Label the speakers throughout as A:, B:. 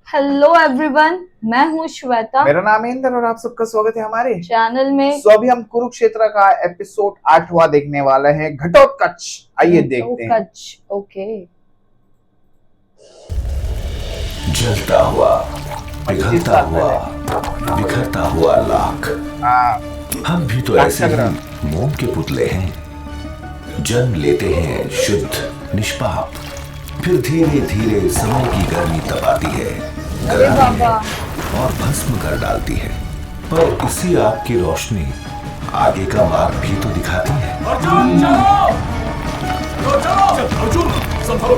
A: Hello everyone, मैं हूँ श्वेता।
B: मेरा नाम है इंद्र और आप सबका स्वागत है हमारे
A: चैनल में।
B: अभी हम कुरुक्षेत्र का एपिसोड 8वां देखने वाला है, घटोत्कच। आइए देखते हैं।
A: ओके।
C: जलता हुआ, पिघलता हुआ, बिखरता हुआ लाख। हम भी तो ऐसे ही मोम के पुतले हैं। जन्म लेते हैं शुद्ध निष्पाप, फिर धीरे धीरे समय की गर्मी तपाती है, गलाती है और भस्म कर डालती है। पर इसी आग की रोशनी आगे का मार्ग भी तो दिखाती है।
D: अर्जुन चलो! अर्जुन संभलो!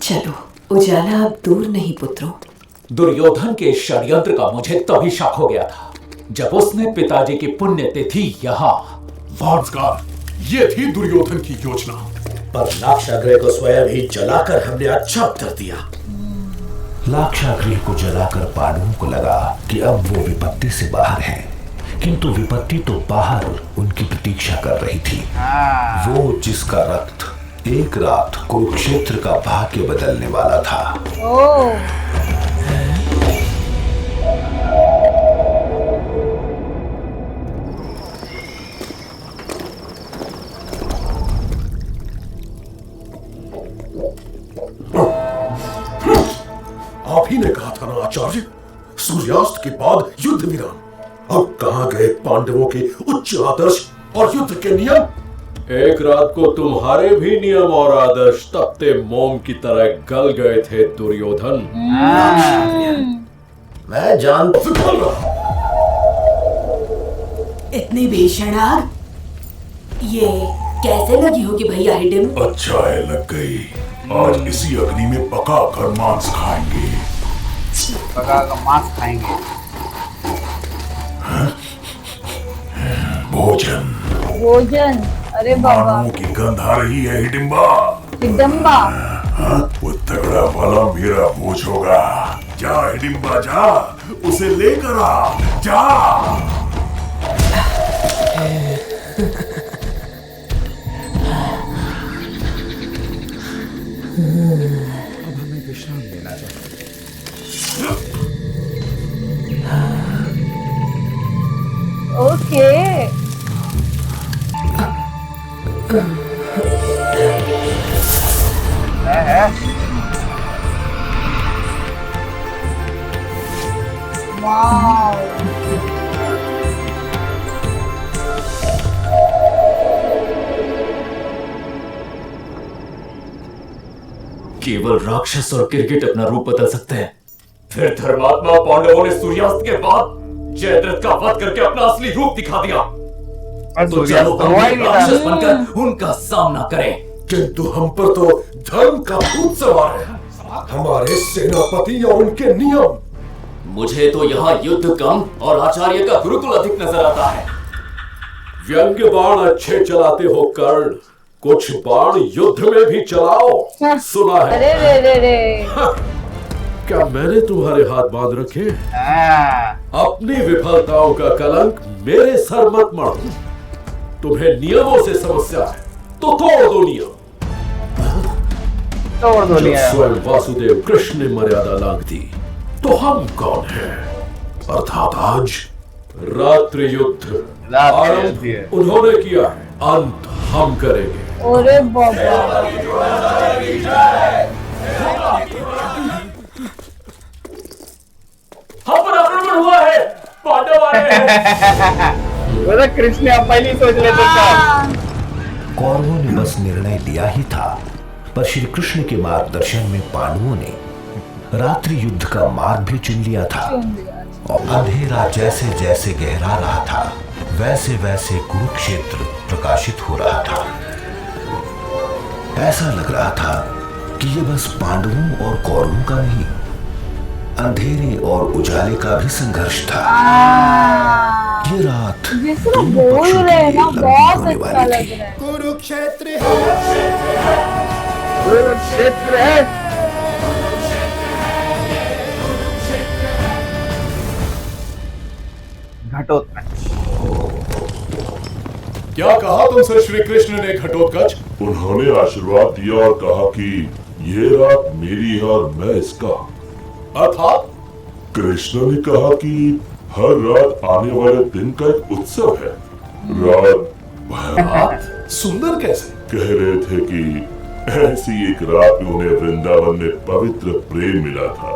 E: चलो, उजाला अब दूर नहीं पुत्रों।
D: दुर्योधन के षड्यंत्र का मुझे तभी शक हो गया था जब उसने पिताजी की पुण्यतिथि यहाँ।
F: वार्सगार, ये थी दुर्योधन की योजना।
G: पर लाक्षागृह को स्वयं ही जलाकर हमने अच्छा कर दिया।
C: लाक्षागृह को जलाकर पांडवों को लगा कि अब वो विपत्ति से बाहर है, किंतु विपत्ति तो बाहर उनकी प्रतीक्षा कर रही थी। वो जिसका रक्त एक रात कुरुक्षेत्र का भाग्य बदलने वाला था।
F: आप ही ने कहा था ना आचार्य, सूर्यास्त के बाद युद्ध विराम। अब कहां गए पांडवों के उच्च आदर्श और युद्ध के नियम?
D: एक रात को तुम्हारे भी नियम और आदर्श तपते मोम की तरह गल गए थे दुर्योधन।
G: मैं जानता
E: इतनी भीषण आग ये कैसे लगी होगी भैया हिडिम?
F: अच्छा है, लग गई। आज इसी अग्नि में पका कर मांस खाएंगे।
B: पका कर मांस खाएंगे।
A: भोजन। अरे बाबा,
F: मानवों की गंध आ रही है हिडिंबा।
A: हिडम्बा।
F: वो तगड़ा वाला मेरा भोज होगा। जा हिडिंबा जा, उसे लेकर आ, जा।
B: अब हमें विश्राम लेना चाहिए।
A: ओके। वाव।
D: केवल राक्षस और गिरगिट अपना रूप बदल सकते हैं। फिर धर्मात्मा पांडवों ने सूर्यास्त के बाद जयद्रथ का वध करके अपना असली रूप दिखा दिया। तो चलो हम राक्षस बनकर उनका सामना करें।
F: किंतु हम पर तो धर्म का भूत सवार है, हमारे सेनापति और उनके नियम।
D: मुझे तो यहाँ युद्ध कम और आचार्य का गुरुकुल अधिक नजर आता है।
F: व्यंग्य बाण अच्छे चलाते हो कर्ण, कुछ बाण युद्ध में भी चलाओ। सुना है।
A: अरे रे रे रे।
F: क्या मैंने तुम्हारे हाथ बांध रखे? अपनी विफलताओं का कलंक मेरे सर मत मढ़ो। तुम्हें नियमों से समस्या है तो तोड़ दो नियम। जब स्वयं वासुदेव कृष्ण ने मर्यादा लांघ दी तो हम कौन हैं? अर्थात आज रात्रि युद्ध आरंभ उन्होंने किया है, अंत हम करेंगे।
A: अरे बाबा।
D: हम पर आक्रमण हुआ है, पांडव आ रहे हैं।
B: कृष्ण अब पहले ही सोच लेते थे।
C: कौरवों ने बस निर्णय लिया ही था, पर श्री कृष्ण के मार्गदर्शन में पांडवों ने रात्रि युद्ध का मार्ग भी चुन लिया था। और अंधेरा जैसे जैसे गहरा रहा था, वैसे वैसे कुरुक्षेत्र प्रकाशित हो रहा था। ऐसा लग रहा था कि ये बस पांडवों और कौरवों का नहीं, अंधेरे और उजाले का भी संघर्ष था। ये रात
A: बोल रहे हैं ना, बहुत अच्छा लग रहा है।
G: कुरुक्षेत्र
B: है। घटोत्कच।
F: क्या कहा तुमसे श्री कृष्ण ने घटोत्कच?
H: उन्होंने आशीर्वाद दिया और कहा कि ये रात मेरी है और मैं इसका।
F: अर्थात
H: कृष्ण ने कहा कि हर रात आने वाले दिन का एक उत्सव है।
F: रात सुंदर कैसे?
H: कह रहे थे कि ऐसी एक रात में उन्हें वृंदावन में पवित्र प्रेम मिला था।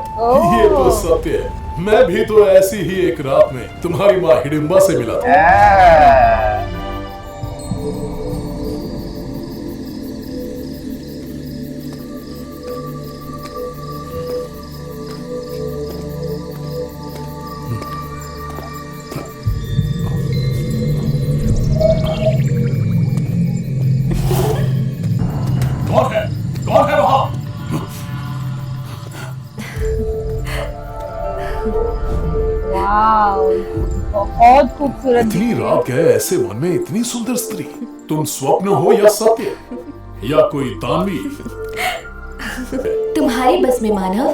F: ये तो सत्य है। मैं भी तो ऐसी ही एक रात में तुम्हारी माँ हिडिंबा से मिला था। कौन है वहां?
A: वाव, बहुत खूबसूरत।
F: इतनी रात गए ऐसे वन में इतनी सुंदर स्त्री। तुम स्वप्न हो या सत्य या कोई दानवी?
I: तुम्हारे बस में मानव।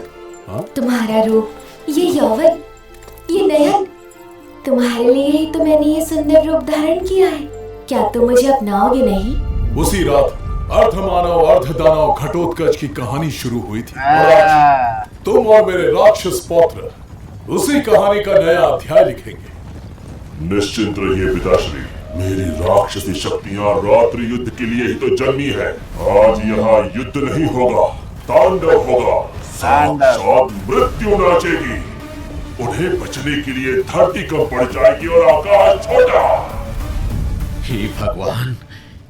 F: हाँ?
I: तुम्हारा रूप, ये यौवन, ये नयन, तुम्हारे लिए ही तो मैंने ये सुंदर रूप धारण किया है। क्या तुम मुझे अपनाओगे नहीं?
F: उसी रात अर्धमानव अर्धदानव घटोत्कच की कहानी शुरू हुई थी और आज तुम और मेरे राक्षस पौत्र उसी कहानी का नया अध्याय लिखेंगे।
H: निश्चिंत रहिए पिताश्री, मेरी राक्षसी शक्तियां रात्रि युद्ध के लिए ही तो जन्मी है। आज यहाँ युद्ध नहीं होगा, तांडव होगा। साक्षात मृत्यु नाचेगी। उन्हें बचने के लिए धरती कम पड़ जाएगी और आकाश छोटा।
G: हे भगवान,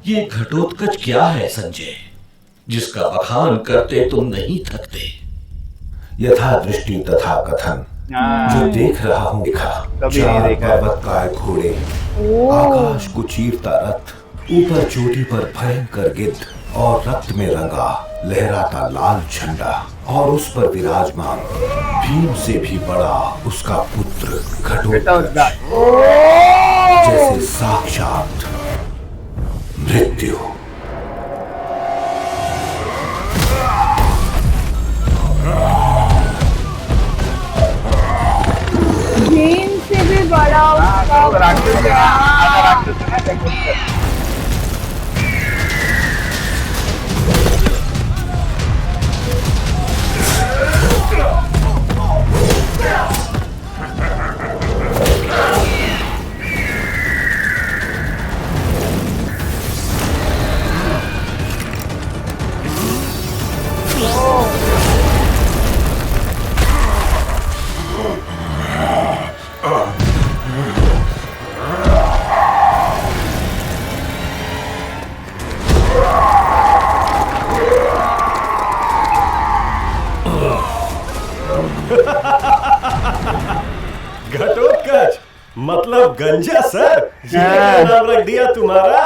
G: ये घटोत्कच क्या है संजय, जिसका बखान करते तुम नहीं थकते?
C: यथा दृष्टि तथा कथन, जो देख रहा हूँ देखा। चार पर्वत काय घोड़े, आकाश को चीरता रथ, ऊपर चोटी पर भयंकर गिद्ध और रक्त में रंगा लहराता लाल झंडा, और उस पर विराजमान भीम से भी बड़ा उसका पुत्र घटोत्कच, जैसे साक्षात मृत्यु।
A: भीम से भी बड़ा उसका
J: घटोत्कच मतलब गंजा सर, ये नाम रख दिया तुम्हारा।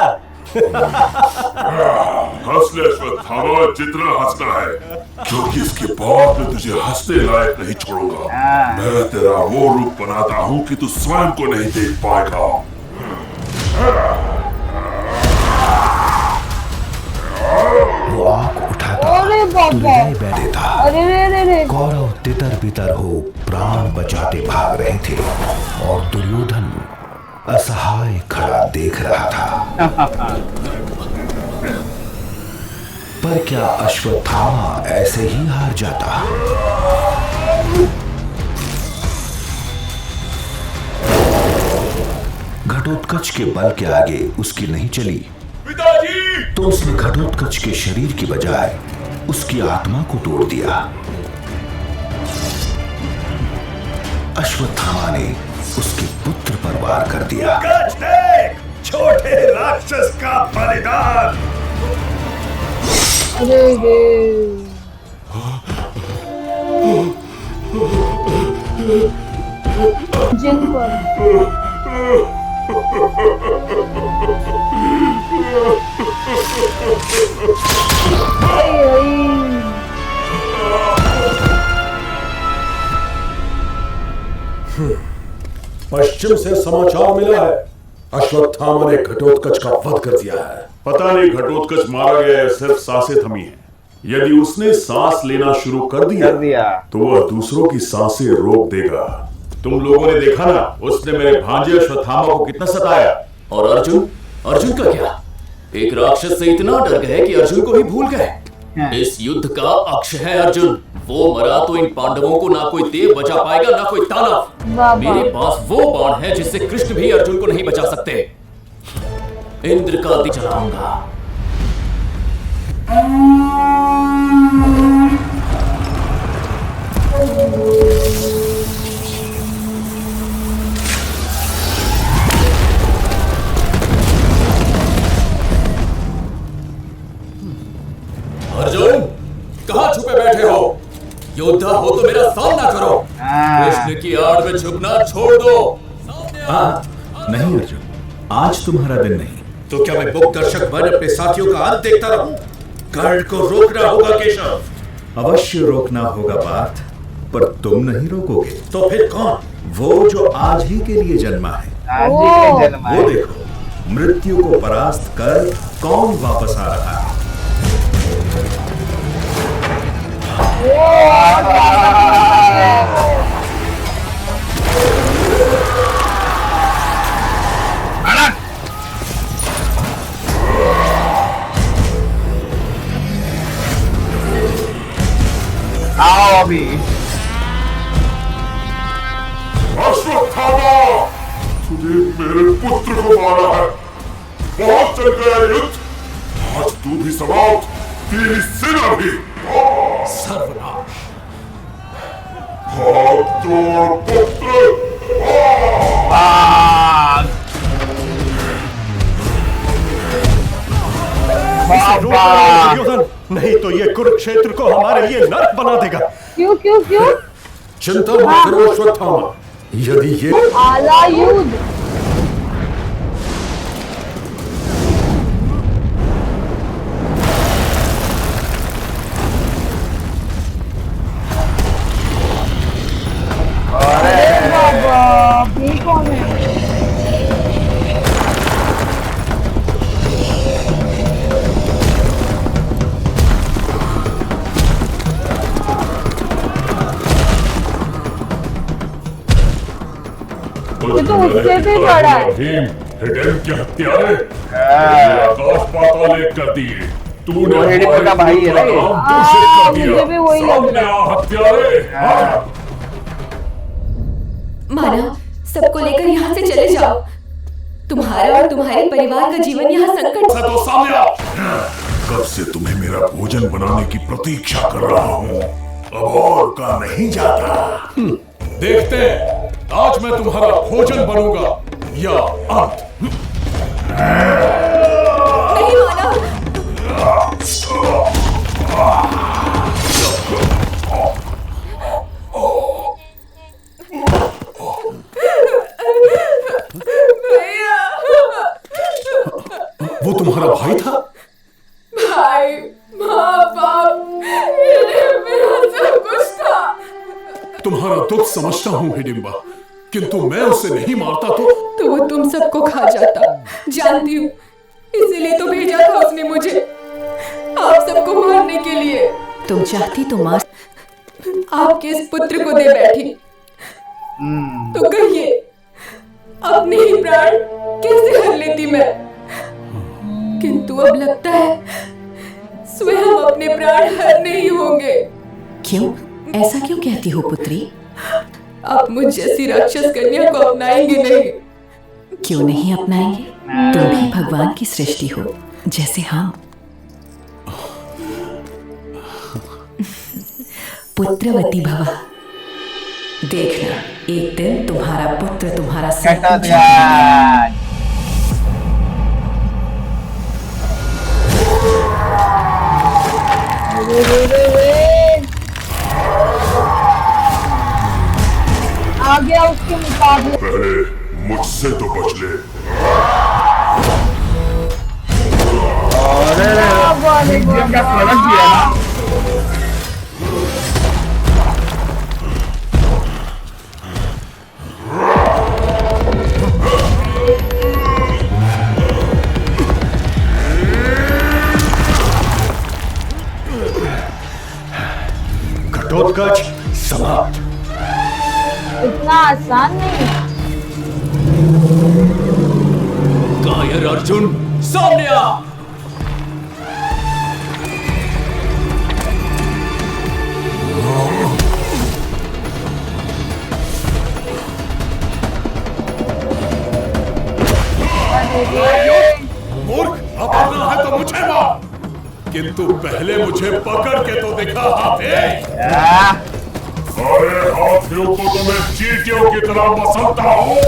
H: हंस ले अश्वत्थामा, जितना हंसना है, क्योंकि इसके बाद मैं तुझे हंसने लायक नहीं छोड़ूंगा। मैं तेरा वो रूप बनाता हूँ कि तू स्वयं को नहीं देख पाएगा।
C: वो आंख उठाता तुरंत बैठे था। कौरव तितर बितर हो प्राण बचाते भाग रहे थे और दुर्योधन असहाय खड़ा देख रहा था। पर क्या अश्वत्थामा ऐसे ही हार जाता? घटोत्कच के बल के आगे उसकी नहीं चली, तो उसने घटोत्कच के शरीर की बजाय उसकी आत्मा को तोड़ दिया। अश्वत्थामा ने उसके पुत्र पर वार कर दिया।
J: देख, छोटे राक्षस का बलिदान।
A: जिन पर
F: पश्चिम से समाचार मिला है, अश्वत्थामा ने घटोत्कच का वध कर दिया है।
H: पता नहीं घटोत्कच मारा गया है, सिर्फ सांसें थमी हैं। यदि उसने सांस लेना शुरू कर दिया तो वह दूसरों की सांसें रोक देगा। तुम लोगों ने देखा ना, उसने मेरे भांजे अश्वत्थामा को कितना सताया।
D: और अर्जुन, अर्जुन का क्या? एक राक्षस से इतना डर गए कि अर्जुन को ही भूल गए। इस युद्ध का अक्ष है अर्जुन। वो मरा तो इन पांडवों को ना कोई देव बचा पाएगा ना कोई दानव। मेरे पास वो बाण है जिससे कृष्ण भी अर्जुन को नहीं बचा सकते। इंद्र का दी चलाऊंगा। अर्जुन, कहां छुपे बैठे हो? योद्धा हो तो मेरा सामना करो। कृष्ण की आड़ में छुपना छोड़ दो।
C: नहीं अर्जुन, आज तुम्हारा दिन नहीं।
G: तो क्या मैं मुक्त दर्शक बन अपने साथियों का अंत देखता रहूं? कर्ण को रोकना होगा केशव।
C: अवश्य रोकना होगा पार्थ, पर तुम नहीं रोकोगे।
G: तो फिर कौन?
C: वो जो आज ही के लिए जन्मा है।
B: आज ही के जन्मा है।
C: वो देखो, मृत्यु को परास्त कर कौन वापस आ रहा है।
B: आओ अभी।
H: अश्वत्थामा, तूने मेरे पुत्र को मारा है। बहुत चल गया युद्ध, आज तू भी समाप्त, तेरी सेना भी।
F: सर्वनाश।
H: हाथ जोड़ पुत्र।
J: दुर्योधन, नहीं तो ये कुरुक्षेत्र को हमारे लिए नरक बना देगा।
A: क्यों क्यों क्यों?
F: चिंता मत करो अश्वत्थामा, यदि ये
A: आला युद्ध। अरे बाबा, ये कौन है? ये तो उससे भी बड़ा है।
H: भीम, हिडेन के हत्यारे आकाश पाताल एक कर दिए। तूने
B: हिडेन का भाई है ना ये?
H: दूषित कर दिया।
A: मुझे भी वही लग
H: सामने
A: रहा
H: आ हत्यारे।
E: मानव, सबको लेकर यहाँ से चले जाओ। तुम्हारा और तुम्हारे परिवार का जीवन यहाँ संकट
H: से तो सामने आओ। कब से तुम्हें मेरा भोजन बनाने की प्रतीक्षा कर रहा हूँ, अब और का नहीं जाता।
F: देखते हैं आज मैं तुम्हारा भोजन बनूंगा या अंत।
E: नहीं मानव।
F: वो तुम्हारा भाई था?
E: भाई, माँ बाप, मेरा सब कुछ था।
F: तुम्हारा दुख समझता हूँ हिडिंबा, किंतु मैं उसे नहीं मारता
E: तो वो तुम सबको खा जाता। जानती हूँ, इसीलिए तो भेजा था उसने मुझे, आप सबको मारने के लिए। तुम चाहती तो मार, आपके इस पुत्र को दे बैठी। तो कहिए, अपने ही प्राण कैसे हर लेती मैं? किंतु अब लगता है स्वयं अपने प्राण हरने ही होंगे।
K: क्यों? ऐसा क्यों कहती हो पुत्री?
E: आप मुझ जैसी राक्षस कन्या को अपनाएंगे नहीं?
K: क्यों नहीं अपनाएंगे? तुम भी भगवान की सृष्टि हो, जैसे हम। पुत्रवती भव। देखना, एक दिन तुम्हारा पुत्र तुम्हारा
A: आ गया उसके मुकाबले।
H: पहले मुझसे तो बच ले।
B: क्या सड़क दिया ना।
J: घटोत्कच समाप्त।
A: इतना आसान नहीं।
D: फायर अर्जुन, सामने आ।
H: मूर्ख, अपना है तो मुझे मार, किंतु पहले मुझे पकड़ के तो दिखा हाथे। अरे हाथियों को तो मैं चींटियों की तरह मसलता हूँ।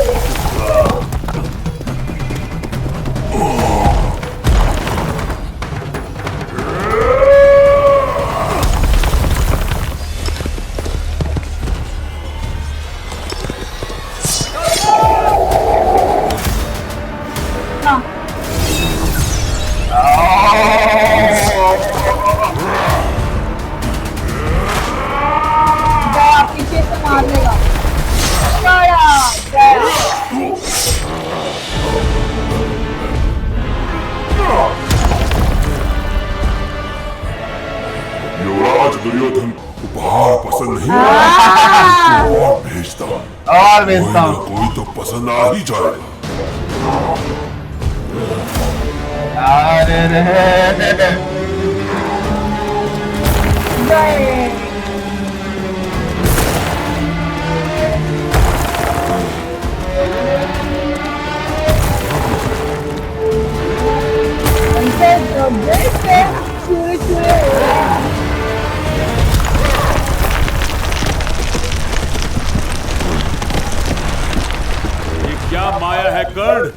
A: पीछे से मार लेगा।
H: युवराज दुर्योधन उपहार पसंद नहीं है, और भेजता हूँ। कोई तो पसंद आ ही जाएगा।
J: ये क्या माया है कर्ण,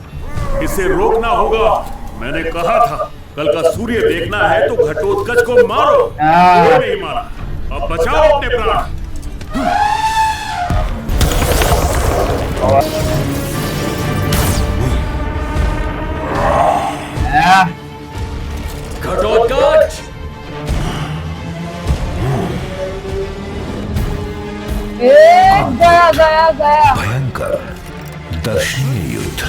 J: इसे रोकना होगा। मैंने कहा था कल का सूर्य देखना है तो घटोत्कच को मारो। कोई नहीं मारा, अब बचाओ अपने प्राण।
D: घटोत्कच,
A: गया गया गया।
C: भयंकर दर्शनीय युद्ध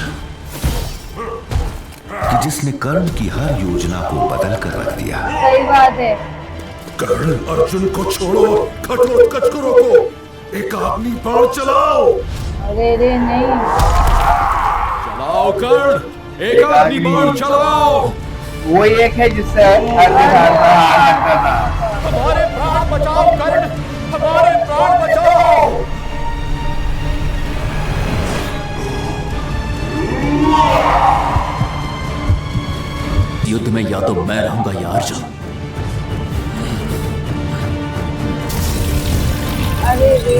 C: कि जिसने कर्ण की हर योजना को बदल कर रख दिया।
A: सही बात है।
H: कर्ण अर्जुन को छोड़ो, घटोत्कच को रोको, एक अग्नि बाण चलाओ।
A: अरे रे नहीं,
J: चलाओ कर्ण, एक अग्नि बाण चलाओ।
B: वो एक है जिससे
J: हमारे प्राण बचाओ कर्ण, हमारे प्राण बचाओ।
D: युद्ध में या तो मैं रहूंगा या अर्जुन।
A: अरे रे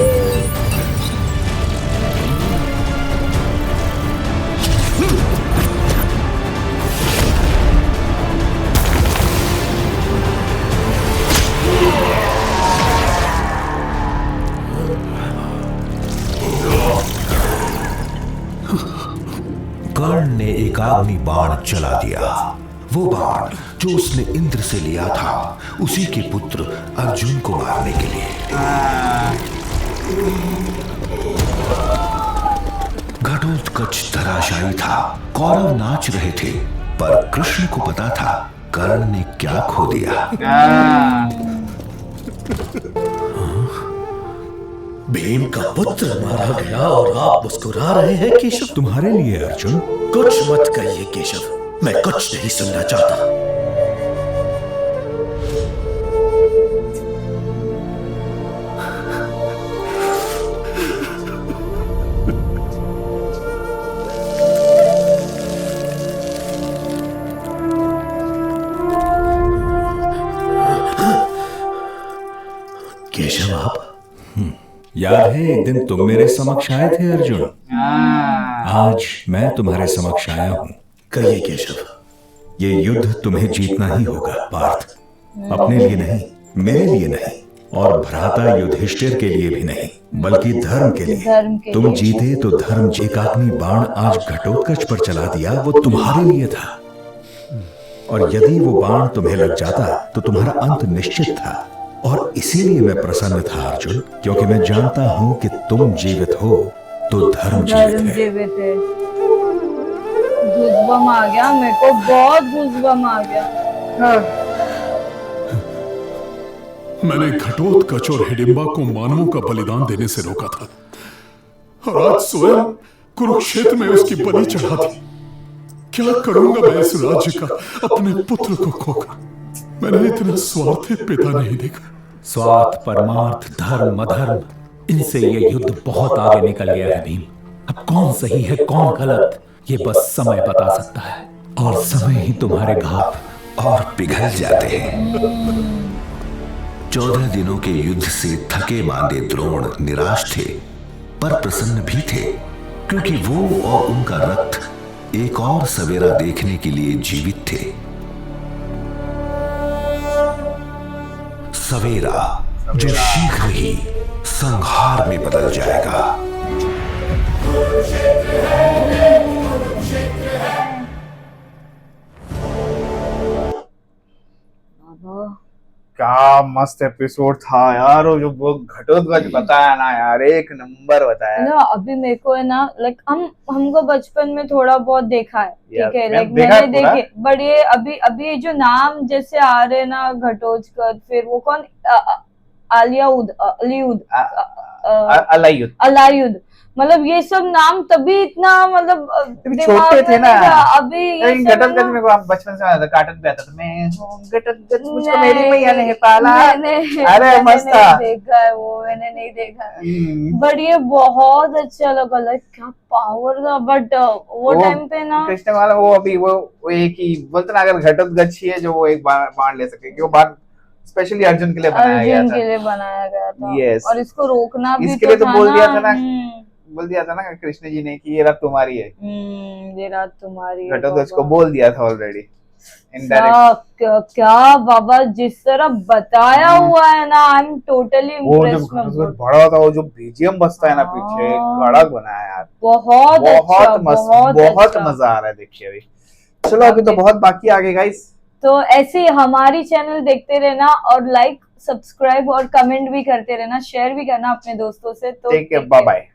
C: कर्ण ने एक अग्नि बाण चला दिया। वो बाण जो उसने इंद्र से लिया था, उसी के पुत्र अर्जुन को मारने के लिए। घटोत्कच धराशायी था। कौरव नाच रहे थे, पर कृष्ण को पता था कर्ण ने क्या खो दिया।
G: भीम का पुत्र मारा गया और आप मुस्कुरा रहे हैं केशव।
F: तुम्हारे लिए अर्जुन।
G: कुछ मत कहिए केशव, मैं कुछ नहीं सुनना चाहता। केशव आप
F: याद है एक दिन तुम मेरे समक्ष आए थे अर्जुन। आज मैं तुम्हारे समक्ष आया हूँ।
G: कहिए केशव।
F: ये युद्ध तुम्हें जीतना ही होगा पार्थ। अपने लिए नहीं, मेरे लिए नहीं, और भ्राता युधिष्ठिर के लिए भी नहीं, बल्कि धर्म के लिए। तुम जीते तो धर्म। एकाग्नि बाण आज घटोत्कच पर चला दिया, वो तुम्हारे लिए था। और यदि वो बाण तुम्हें लग जाता तो तुम्हारा अंत निश्चित था। और इसीलिए मैं प्रसन्न था अर्जुन, क्योंकि मैं जानता हूं कि तुम जीवित हो तो धर्म जीवित है।
A: गूज़बम्प आ गया मेरे को, बहुत गूज़बम्प आ गया।
H: मैंने घटोत्कच और हिडिंबा को मानवों का बलिदान देने से रोका था, और आज स्वयं कुरुक्षेत्र में उसकी बलि चढ़ा दी।
J: क्या करूंगा मैं इस राज्य का अपने पुत्र को खोकर। मैंने इतना स्वार्थी पिता नहीं देखा।
L: स्वार्थ, परमार्थ, धर्म, अधर्म, इनसे ये युद्ध बहुत आगे निकल गया है भीम। अब कौन सही है कौन गलत, ये बस समय बता सकता है, और समय ही तुम्हारे घाव
C: और पिघल जाते हैं। 14 दिनों के युद्ध से थके मांदे द्रोण निराश थे, पर प्रसन्न भी थे, क्योंकि वो और उनका रथ एक और सवेरा देखने के लिए जीवित थे। सवेरा जो शीघ्र ही संहार में बदल जाएगा।
B: क्या मस्त एपिसोड था यार, वो जो वो घटोत्कच बताया ना यार, एक नंबर बताया
A: ना। अभी मेरे को है ना, लाइक हमको बचपन में थोड़ा बहुत देखा है, ठीक है, लाइक
B: देखा
A: मैंने देखे, बट ये अभी जो नाम जैसे आ रहे ना, घटोत्कच, फिर वो कौन, अलायुध, मतलब ये सब नाम तभी इतना मतलब
B: छोटे थे ना।
A: अभी ये
B: घटोत्कच मेरे को बचपन से आता था, कार्टून पे आता था, मैं घटोत्कच, मुझको मेरी मैया ने पाला। अरे मस्त था।
A: देखा है वो, मैंने नहीं देखा, बट ये बहुत अच्छा लगा, लाइक क्या पावर था। बट वो टाइम पे ना
B: कृष्ण वाला वो अभी वो एक ही बोलते ना, अगर घटोत्कच ही है जो वो एक बाण ले सके, वो बाण स्पेशली अर्जुन के लिए बनाया गया था।
A: अर्जुन के लिए बनाया गया था।
B: Yes.
A: और इसको रोकना भी
B: इसके लिए तो बोल दिया था ना कृष्ण जी ने कि ये रात तुम्हारी है,
A: ये रात तुम्हारी है।
B: घटोत्कच को बोल दिया था ऑलरेडी
A: इनडायरेक्ट। क्या बाबा जिस तरह बताया हुआ है ना, आई एम टोटली इम्प्रेस्ड।
B: बड़ा था वो जो बीजीएम बजता है ना पीछे, कड़क बनाया यार,
A: बहुत
B: मजा आ रहा है। देखिए अभी चलो, अभी तो बहुत बाकी आगे गाइस।
A: तो ऐसे ही हमारी चैनल देखते रहना, और लाइक, सब्सक्राइब और कमेंट भी करते रहना, शेयर भी करना अपने दोस्तों से। तो
B: ठीक है, बाय बाय।